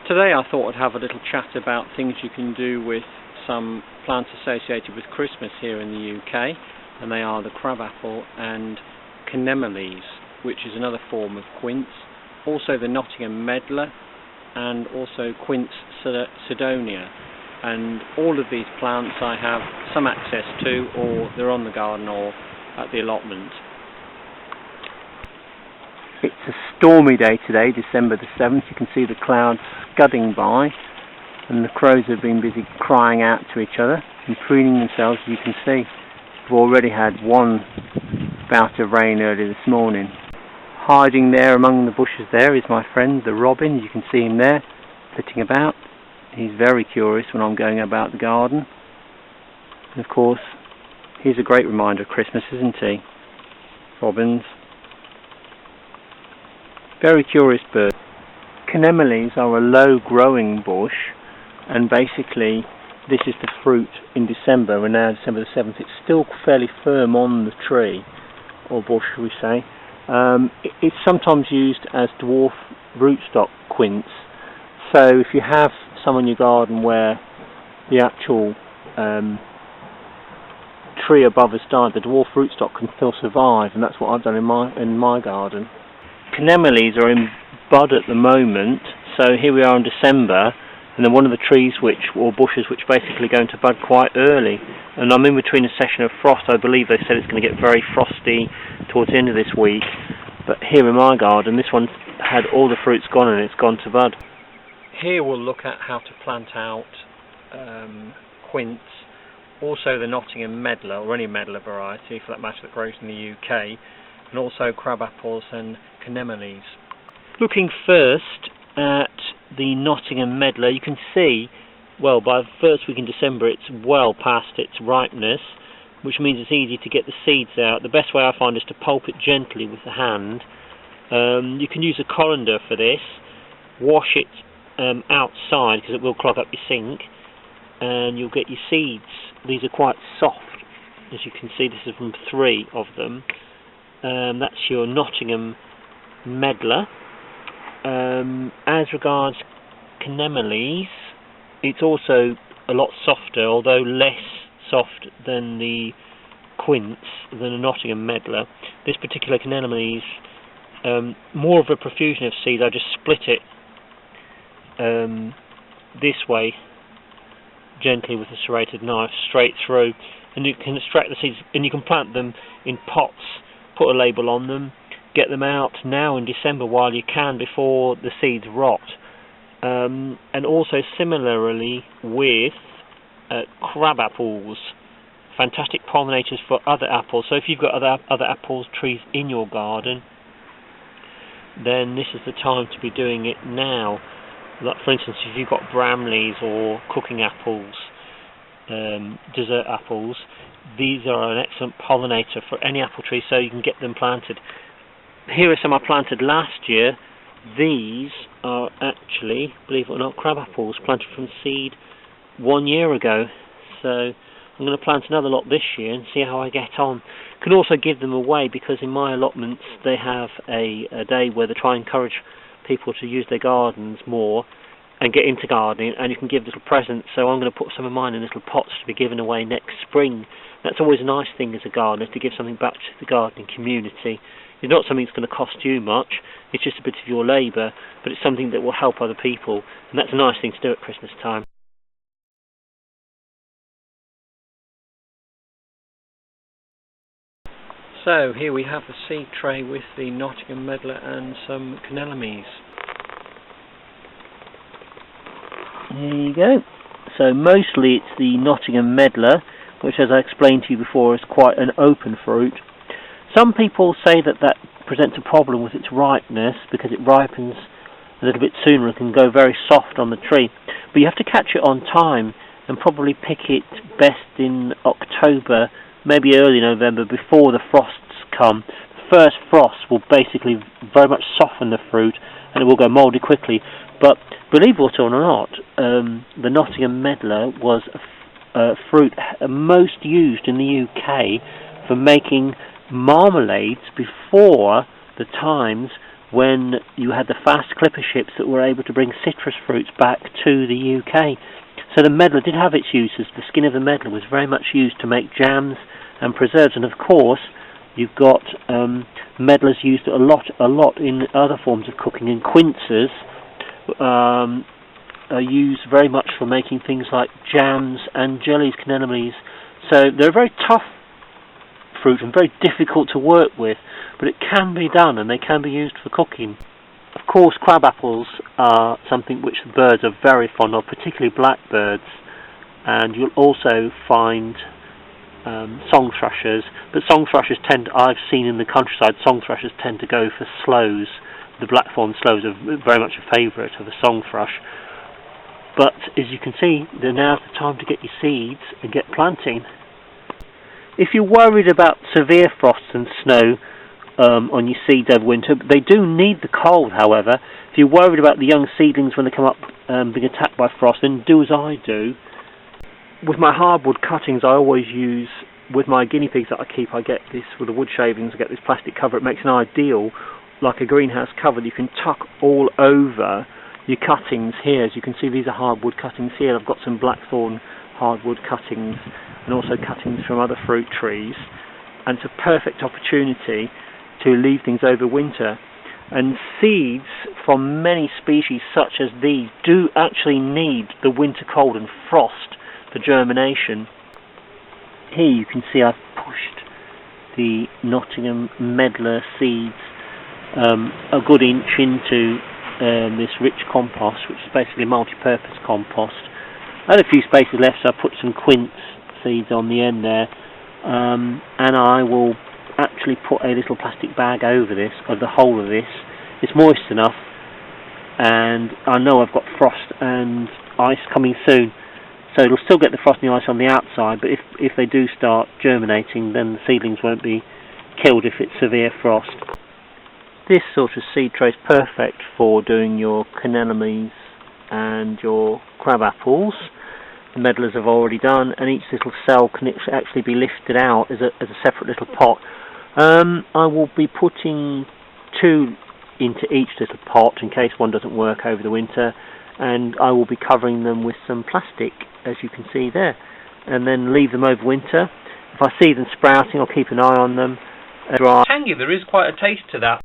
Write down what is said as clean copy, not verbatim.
Today I thought I'd have a little chat about things you can do with some plants associated with Christmas here in the UK, and they are the crabapple and Chaenomeles, which is another form of quince, also the Nottingham Medlar, and also Quince Sidonia. And all of these plants I have some access to, or they're on the garden or at the allotment. It's a stormy day today, December the 7th. You can see the clouds scudding by, and the crows have been busy crying out to each other and preening themselves, as you can see. We've already had one bout of rain early this morning. Hiding there among the bushes there is my friend the robin. You can see him there flitting about. He's very curious when I'm going about the garden. And of course, he's a great reminder of Christmas, isn't he? Robins. Very curious bird. Chaenomeles are a low growing bush, and basically this is the fruit in December. We're now December the 7th. It's still fairly firm on the tree, or bush we say. It's sometimes used as dwarf rootstock quince. So if you have some in your garden where the actual tree above has died, the dwarf rootstock can still survive, and that's what I've done in my garden. Chaenomeles are in bud at the moment, so here we are in December, and they're one of the trees or bushes which basically go into bud quite early. And I'm in between a session of frost. I believe they said it's going to get very frosty towards the end of this week, but here in my garden this one had all the fruits gone and it's gone to bud. Here we'll look at how to plant out quince, also the Nottingham Medlar, or any medlar variety for that matter that grows in the UK, and also crabapples and Chaenomeles. Looking first at the Nottingham Medlar, you can see, well, by the first week in December it's well past its ripeness, which means it's easy to get the seeds out. The best way I find is to pulp it gently with the hand. You can use a colander for this. Wash it outside because it will clog up your sink, and you'll get your seeds. These are quite soft, as you can see. This is from 3 of them. That's your Nottingham Medlar. As regards Chaenomeles, it's also a lot softer, although less soft than the quince, than a Nottingham Medlar. This particular Chaenomeles, more of a profusion of seeds. I just split it this way, gently with a serrated knife, straight through, and you can extract the seeds, and you can plant them in pots, put a label on them, get them out now in December while you can before the seeds rot. And also similarly with crabapples, fantastic pollinators for other apples. So if you've got other apple trees in your garden, then this is the time to be doing it now. Like for instance, if you've got bramleys or cooking apples, dessert apples, these are an excellent pollinator for any apple tree, so you can get them planted. Here are some I planted last year. These are actually, believe it or not, crabapples planted from seed 1 year ago. So I'm going to plant another lot this year and see how I get on. Can also give them away, because in my allotments they have a day where they try and encourage people to use their gardens more and get into gardening, and you can give little presents. So I'm going to put some of mine in little pots to be given away next spring. That's always a nice thing as a gardener, to give something back to the gardening community. It's not something that's going to cost you much, it's just a bit of your labour, but it's something that will help other people, and that's a nice thing to do at Christmas time. So here we have the seed tray with the Nottingham Medlar and some Chaenomeles. There you go. So mostly it's the Nottingham Medlar, which, as I explained to you before, is quite an open fruit. Some people say that presents a problem with its ripeness, because it ripens a little bit sooner and can go very soft on the tree. But you have to catch it on time, and probably pick it best in October, maybe early November, before the frosts come. The first frost will basically very much soften the fruit, and it will go mouldy quickly. But believe it or not, the Nottingham Medlar was a fruit most used in the UK for making marmalades before the times when you had the fast clipper ships that were able to bring citrus fruits back to the UK. So the medlar did have its uses. The skin of the medlar was very much used to make jams and preserves, and of course you've got medlars used a lot in other forms of cooking, and quinces are used very much for making things like jams and jellies, Chaenomeles. So they're a very tough fruit and very difficult to work with, but it can be done and they can be used for cooking. Of course, crab apples are something which the birds are very fond of, particularly blackbirds, and you'll also find song thrushes, but song thrushes I've seen in the countryside, song thrushes tend to go for sloes. The black-thorn sloes are very much a favourite of the song thrush. But as you can see, now's the time to get your seeds and get planting. If you're worried about severe frosts and snow on your seeds over winter, they do need the cold, however. If you're worried about the young seedlings when they come up being attacked by frost, then do as I do. With my hardwood cuttings, I always use, with my guinea pigs that I keep, I get this, with the wood shavings, I get this plastic cover. It makes an ideal, like a greenhouse cover, that you can tuck all over your cuttings here. As you can see, these are hardwood cuttings here. I've got some blackthorn hardwood cuttings and also cuttings from other fruit trees, and it's a perfect opportunity to leave things over winter. And seeds from many species such as these do actually need the winter cold and frost for germination. Here you can see I've pushed the Nottingham Medlar seeds a good inch into this rich compost, which is basically multi-purpose compost. I had a few spaces left, so I put some quince seeds on the end there, and I will actually put a little plastic bag over the whole of this. It's moist enough, and I know I've got frost and ice coming soon, so it'll still get the frost and the ice on the outside, but if they do start germinating, then the seedlings won't be killed if it's severe frost. This sort of seed tray is perfect for doing your Chaenomeles and your crab apples. The medlars have already done, and each little cell can actually be lifted out as a separate little pot. I will be putting 2 into each little pot in case one doesn't work over the winter, and I will be covering them with some plastic, as you can see there, and then leave them over winter. If I see them sprouting, I'll keep an eye on them. Dry. Tangy, there is quite a taste to that.